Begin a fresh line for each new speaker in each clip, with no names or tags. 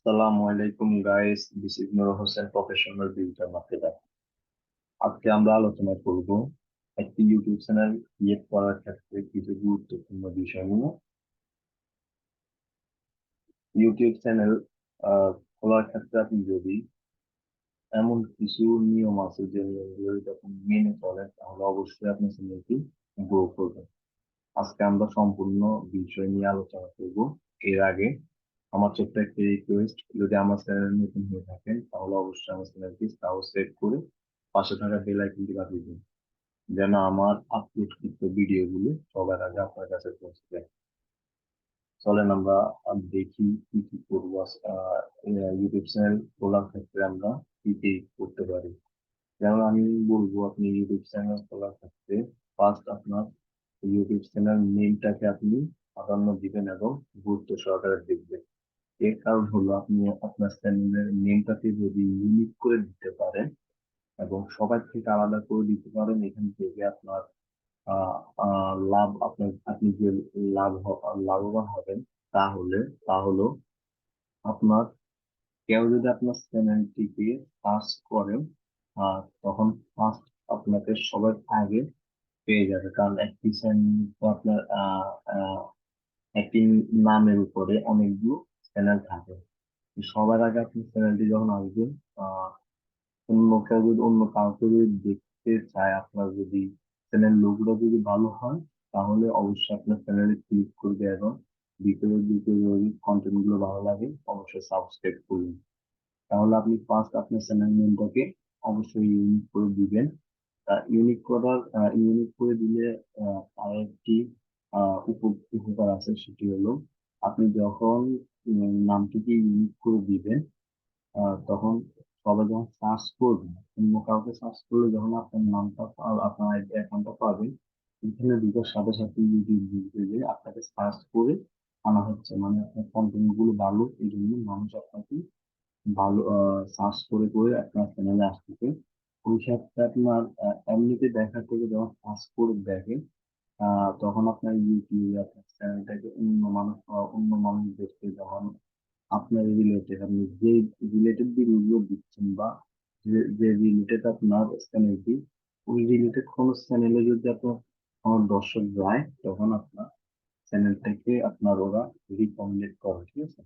আসসালামু আলাইকুম guys, this is Nurhossain professional digital marketer. আজকে আমরা আলোচনা করব একটি ইউটিউব চ্যানেল ক্রিয়েট করার ক্ষেত্রে কিছু গুরুত্বপূর্ণ বিষয় নিয়ে। ইউটিউব চ্যানেল খোলার ক্ষেত্রে আপনি যদি এমন কিছু নিয়ম আছে যে নিয়মগুলো যদি আপনি মেনে চলেন তাহলে অবশ্যই আপনি চ্যানেলটি গ্রো করবেন। আজকে আমরা সম্পূর্ণ বিষয় নিয়ে আলোচনা করব। এর আগে আমার ছোট্ট একটি রিকোয়েস্ট, যদি আমার চ্যানেল নতুন হয়ে থাকেন তাহলে অবশ্যই আমার চ্যানেলটি সাবস্ক্রাইব করে পাশে থাকা বেল আইকনটি বাজিয়ে দিন, যেন আমার আপলোডকৃত ভিডিওগুলো সবার আগে আপনার কাছে পৌঁছে যায়। চলেন আমরা দেখি কি কি করবো। ইউটিউব চ্যানেল খোলার ক্ষেত্রে আমরা কি কি করতে পারি। যেমন আমি বলবো, আপনি ইউটিউব চ্যানেল খোলার ক্ষেত্রে ফার্স্ট আপনার ইউটিউব চ্যানেল নেমটাকে আপনি প্রাধান্য দিবেন এবং গুরুত্ব সহকারে দেখবেন। এর কারণ হলো, আপনি আপনার চ্যানেলের নেমটাকে যদি ইউনিক করে দিতে পারেন এবং সবার থেকে আলাদা করে দিতে পারেন, এখান থেকে আপনার লাভ, আপনি যে লাভবান হবেন তাহলে তা হলো আপনার, কেউ যদি আপনার চ্যানেলটিকে সার্চ করেন তখন ফার্স্ট আপনাকে সবার আগে পেয়ে যাবে। কারণ একটি চ্যানেল তো আপনার একটি নামের উপরে অনেকগুলো চ্যানেল থাকে। সবার আগে আপনি চ্যানেলটি যখন আসবেন, আহ অন্য কেউ যদি, অন্য কাউকে যদি দেখতে চায়, আপনার যদি চ্যানেল লোগোটা যদি ভালো হয় তাহলে অবশ্যই আপনার চ্যানেলে ক্লিক করবে এবং ভিতরের দিকে যদি কন্টেন্ট গুলো ভালো লাগে অবশ্যই সাবস্ক্রাইব করবেন। তাহলে আপনি ফার্স্ট আপনার চ্যানেল নেমটাকে অবশ্যই ইউনিক করে দিবেন। ইউনিক করে দিলে আরেকটি উপকার আছে, সেটি হলো আপনি যখন নামটিকে ইউনিক করে দিবেন, তখন সবাই যখন সার্চ করবে, অন্য কাউকে সার্চ করলে যখন আপনার নামটা আপনার আইডি অ্যাকাউন্টটা পাবে, এখানে ঢুকার সাথে সাথে ইউটিউব বুঝবে যে আপনাকে সার্চ করে আনা হচ্ছে, মানে আপনার কন্টেন্ট গুলো ভালো, এই জন্য মানুষ আপনাকে ভালো সার্চ করে করে আপনার চ্যানেলে আসতেছে। ওই ক্ষেত্রে আপনার এমনিতে দেখার থেকে যখন সার্চ করে দেখে, তখন আপনার ইউটিউবে আপনার চ্যানেলটাকে অন্য মানুষ দেখতে, যখন আপনার রিলেটেড, আপনি যে রিলেটেড ভিডিওগুলো দিচ্ছেন বা যে যে রিলেটেড আপনার চ্যানেলটি, ওই রিলেটেড কোন চ্যানেলে যদি আপনার কোনো দর্শক যায় তখন আপনার চ্যানেলটাকে আপনার ওরা রিকমেন্ড করে, ঠিক আছে?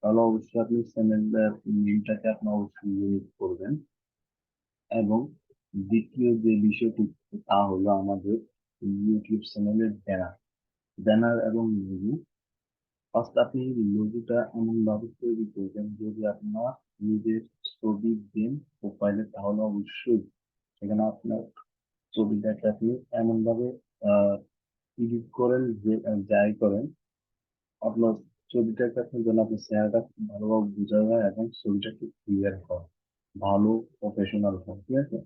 তাহলে অবশ্যই আপনি চ্যানেলের নেমটাকে আপনি অবশ্যই ইউনিক করবেন। এবং দ্বিতীয় যে বিষয়টি, তা হলো আমাদের ইউটিউব চ্যানেলের ব্যানার। ব্যানার এবং লোগো। ফার্স্ট আপনি লোগোটা এমন ভাবে তৈরি করবেন, যদি আপনার নিজের ছবি দেন প্রোফাইলে তাহলে অবশ্যই সেখানে আপনার ছবিটাকে আপনি এমন ভাবে এডিট করেন যে যাই করেন, আপনার ছবিটাকে আপনি যেন আপনার চেহারাটা খুব ভালোভাবে বোঝা যায় এবং ছবিটা খুব ক্লিয়ার হয়, ভালো প্রফেশনাল হয়, ঠিক আছে?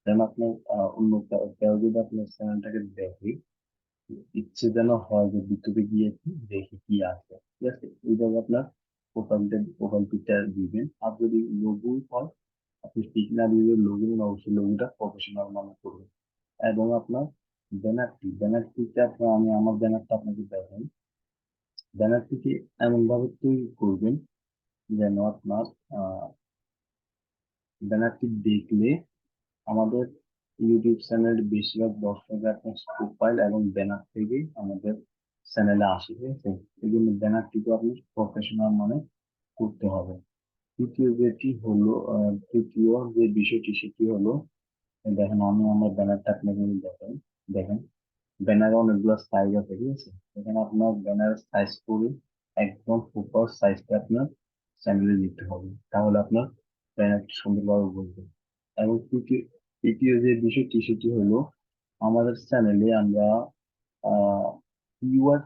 যেন আপনার অন্য কেউ যদি আপনার চ্যানেলটাকে দেখে, ইচ্ছে যেন হয় যে ভিতরে গিয়ে একটু দেখি কি আছে, ঠিক আছে? এইভাবে আপনার প্রোফাইল পিকচার দিবেন। আর যদি লোগো হয়, আপনি পিক না দিয়ে লোগো দিন, অবশ্যই লোগোটা প্রফেশনাল মানে করবেন। এবং আপনার ব্যানারটিতে আপনার, আমি আমার ব্যানারটা আপনাকে দেখাই। ব্যানারটিকে এমন ভাবে তৈরি করবেন যেন আপনার আহ ব্যানারটি দেখলে আমাদের ইউটিউব চ্যানেলের বেশিরভাগ দর্শক আপনার প্রোফাইল এবং ব্যানার থেকে আমাদের চ্যানেলে আসে, ঠিক আছে? এই জন্য ব্যানারটিকে আপনি প্রফেশনাল মানে করতে হবে। তৃতীয় যে বিষয়টি, সেটি হলো, দেখেন আমি আমার ব্যানারটা আপনাকে দেখাই। দেখেন, ব্যানারে অনেকগুলো সাইজ আছে, ঠিক আছে? এখানে আপনার ব্যানার সাইজ করে একদম প্রপার সাইজটা আপনার চ্যানেলে দিতে হবে, তাহলে আপনার ব্যানারটি সুন্দরভাবে বলবে। এবং তৃতীয় যে বিষয়টি, সেটি হলো আমাদের চ্যানেলে আমরা কিওয়ার্ড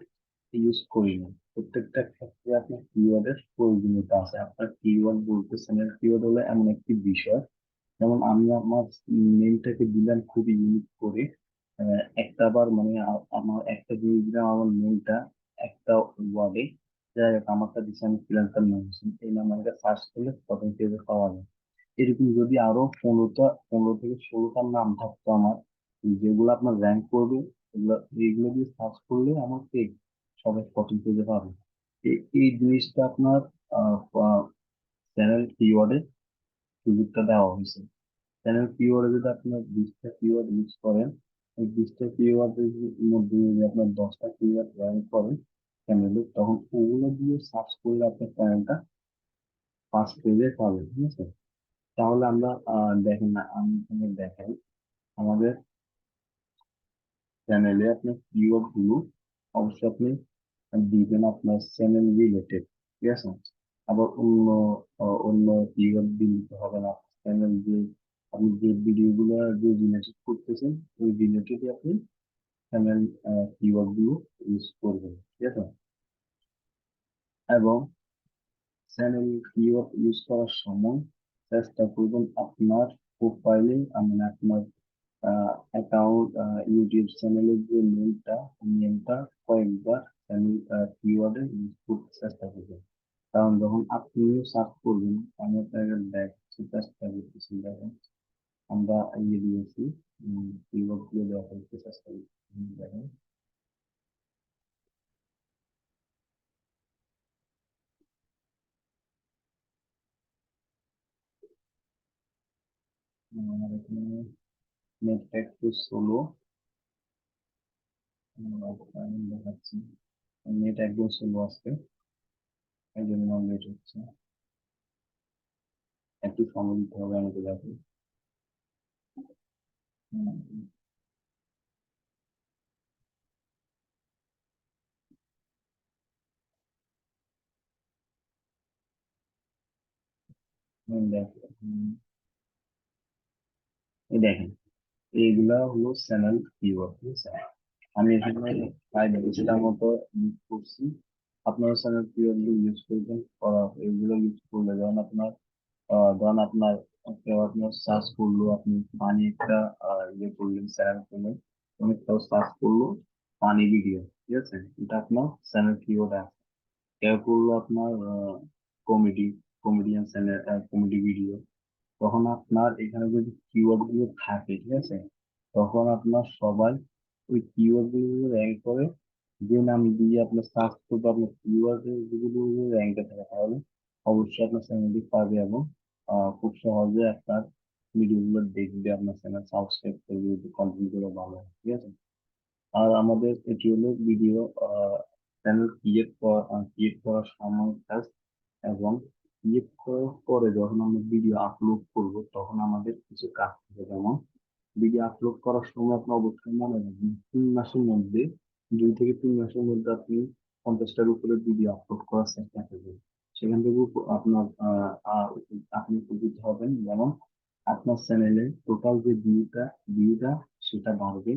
ইউজ করি না। প্রত্যেকটা ক্ষেত্রে আপনার কিওয়ার্ডের প্রয়োজনীয়তা আছে। আপনার কিওয়ার্ড বলতে চ্যানেল কিওয়ার্ড হলো এমন একটি বিষয়, যেমন আমি আমার নেমটাকে দিলাম খুব ইউনিক করে, একটা বার মানে আমার একটা জিনিস দিলাম, আমার নেমটা একটা ওয়ার্ডে, যাই হোক আমারটা দিচ্ছি আমি ফ্রিল্যান্সার নরহোসেন, এই নাম্বারটা সার্চ করলে প্রথম পেজে পাওয়া যায়। এরকম যদি আরো 15 থেকে 16টা নাম থাকতো আমার, যেগুলো আপনার র্যাঙ্ক করবে, এইগুলো দিয়ে সার্চ করলে আমাকে সবাই প্রথম পেজে পাবে। এই জিনিসটা আপনার চ্যানেল কিওয়ার্ডে সুযোগটা দেওয়া হয়েছে। চ্যানেল কিওয়ার্ডে যদি আপনার 20টা কিওয়ার্ড ইউজ করেন, এই 20টা কিওয়ার্ডের মধ্যে যদি আপনার 10টা কিওয়ার্ড র্যাঙ্ক করেন চ্যানেলে, তখন ওগুলো দিয়ে সার্চ করলে আপনার চ্যানেলটা ফার্স্ট পেজে পাবে, ঠিক আছে? তাহলে আমরা দেখেন না, আমি এখানে দেখাই আমাদের চ্যানেলে আপনার কিওয়ার্ড গুলো অবশ্যই আপনি দিবেন আপনার চ্যানেল রিলেটেড, ঠিক আছে? আবার অন্য কিওয়ার্ড দিতে হবে না। চ্যানেল যে আপনি যে ভিডিও গুলো যে রিলেটেড করতেছেন ওই রিলেটেডই আপনি চ্যানেল কিওয়ার্ড গুলো ইউজ করবেন, ঠিক আছে? এবং চ্যানেল কিওয়ার্ড ইউজ করার সময় চেষ্টা করবেন আপনার প্রোফাইলে, মানে আপনার অ্যাকাউন্ট ইউটিউব চ্যানেলের যে নেমটা কয়েকবার চ্যানেল কিওয়ার্ডে ইউজ করতে চেষ্টা করবেন। কারণ যখন আপনিও সার্চ করবেন, আমি আপনাকে দেখাচ্ছি, চেষ্টা করতেছি, দেখেন আমরা ইয়ে দিয়েছি, কিওয়ার্ড গুলো দেখাতে চেষ্টা করছি, দেখেন আমার এখানে নেটটা একটু স্লো দেখাচ্ছি, নেট একদম স্লো আসছে, এই জন্য লেট হচ্ছে, একটু সময় দিতে হবে আমাকে, দেখো দেখো এই দেখেন এইগুলা হলো চ্যানেল কিওয়ার্ড, ঠিক আছে? আমি এখানে প্রায় সেটার মতো ইউজ করছি। আপনারা চ্যানেল কিওয়ার্ড ইউজ করবেন, এগুলো ইউজ করলে যখন আপনার ধরেন আপনার কেউ আপনার সার্চ করলো, আপনি পানি একটা ইয়ে করলেন, চ্যানেল করলেন, অনেক কেউ সার্চ করলো পানি ভিডিও, ঠিক আছে? এটা আপনার চ্যানেল কিওয়ার্ড আছে। কেউ করলো আপনার comedy, comedian channel, comedy video, তখন আপনার এখানে যদি কিওয়ার্ড গুলো থাকে, ঠিক আছে, তখন আপনার সবাই ওই কিওয়ার্ড গুলো র্যাঙ্ক করে, যে নাম দিয়ে আপনার সার্চ করবে, আপনার কিওয়ার্ড যেগুলো র্যাঙ্কে থাকে, তাহলে অবশ্যই আপনার চ্যানেলটি পাবে এবং খুব সহজে আপনার ভিডিও গুলো দেখবে, আপনার চ্যানেল সাবস্ক্রাইব করবে যদি কন্টেন্ট গুলো ভালো হয়, ঠিক আছে? আর আমাদের এটি হলো ভিডিও চ্যানেল ক্রিয়েট করার সময় কাজ, এবং ক্রিয়েট করার পরে যখন আমরা ভিডিও আপলোড করব তখন আমাদের কিছু কাজ থাকে, যেমন ভিডিও আপলোড করার সময় আপনার অবশ্যই মনে রাখবেন 3 মাসের মধ্যে, 2 থেকে 3 মাসের মধ্যে আপনি 50টার উপরে ভিডিও আপলোড করার চেষ্টা করবেন। সেখান থেকে আপনার আপনি উপকৃত হবেন, যেমন আপনার চ্যানেলে টোটাল যে ভিউটা সেটা বাড়বে।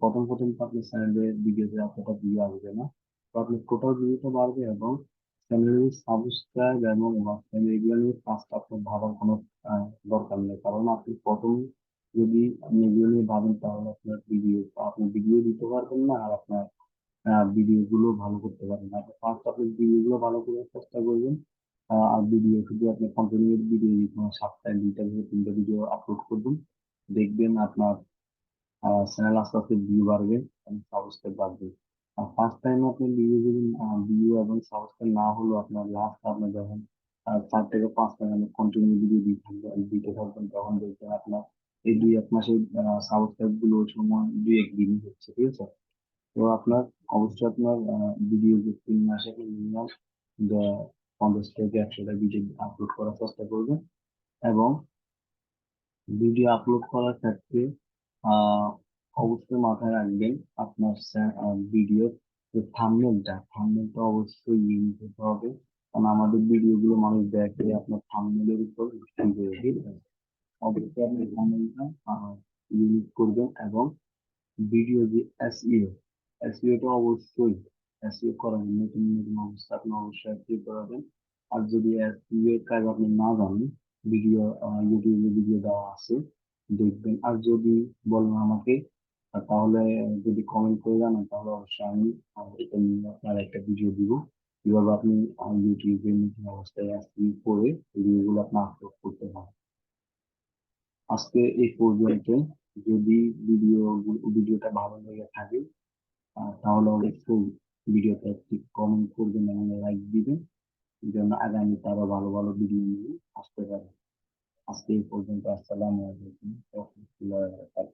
প্রথম প্রথম তো আপনার চ্যানেলে ভিডিওতে এতটা ভিউ আসবে না, তো আপনার টোটাল ভিউটা বাড়বে, এবং চ্যানেল সাবস্ক্রাইব এবং ওয়াচ টাইম এগুলো নিয়ে ফার্স্ট আপনার ভাবার কোনো দরকার নেই। কারণ আপনি প্রথম যদি আপনি এগুলো নিয়ে ভাবেন তাহলে আপনি ভিডিও দিতে পারবেন না, আর আপনার ভিডিও গুলো ভালো করতে পারবেন না। ফার্স্ট আপনি ভিডিও গুলো ভালো করার চেষ্টা করবেন, আর ভিডিও শুধু আপনি কন্টিনিউ ভিডিও, সপ্তাহে 2টা থেকে 3টা ভিডিও আপলোড করবেন, দেখবেন আপনার চ্যানেল আস্তে আস্তে ভিউ বাড়বে এবং সাবস্ক্রাইব বাড়বে। আর ফার্স্ট টাইম আপনি ভিডিও যদি ভিউ এবং সাবস্ক্রাইব না হলো, আপনার লাস্ট আপনার যখন 4 থেকে 5 টাকা কন্টিনিউ ভিডিও দিতে থাকবেন, তখন দেখবেন আপনার এই 2-1 মাসে সাবস্ক্রাইব গুলো ওই সময় 2-1 দিনই হচ্ছে, ঠিক আছে? তো আপনার অবশ্যই আপনার ভিডিও যে 3 মাসে মিনিমাম 50 থেকে 100টা ভিডিও আপলোড করার চেষ্টা করবেন, এবং ভিডিও আপলোড করার ক্ষেত্রে আহ অবশ্যই মাথায় রাখবেন আপনার ভিডিওর যে থাম্বনেলটা অবশ্যই ইউনিক হতে হবে। কারণ আমাদের ভিডিও গুলো মানুষ দেখে আপনার থাম্বনেলের উপর ভিত্তি করে, ঠিক আছে? অবশ্যই আপনি থাম্বনেলটা ইউনিক করবেন, এবং ভিডিও যে এসইওটা অবশ্যই এসইও করার জন্য নতুন নতুন অবস্থা আপনি অবশ্যই এসইও করাবেন। আর যদি এসইও এর কাজ আপনি না জানেন, ভিডিও ইউটিউবে ভিডিও দেওয়া আছে, দেখবেন। আর যদি বলেন আমাকে, তাহলে যদি কমেন্ট করে জানান, তাহলে অবশ্যই আমি এটা নিয়ে আপনার একটা ভিডিও দিব, কিভাবে আপনি ইউটিউবে নতুন অবস্থায় এসইও করে ভিডিও গুলো আপনি আপলোড করতে পারেন। আজকে এই পর্যন্ত। যদি ভিডিওটা ভালো লেগে থাকে তাহলে অবশ্যই ভিডিওতে একটি কমেন্ট করবেন এবং লাইক দিবেন। এই জন্য আগামীতে আরো ভালো ভালো ভিডিও নিয়ে আসতে পারে। আজকে এই পর্যন্ত। আসসালামু আলাইকুম ওয়া রাহমাতুল্লাহি ওয়া বারাকাতুহু।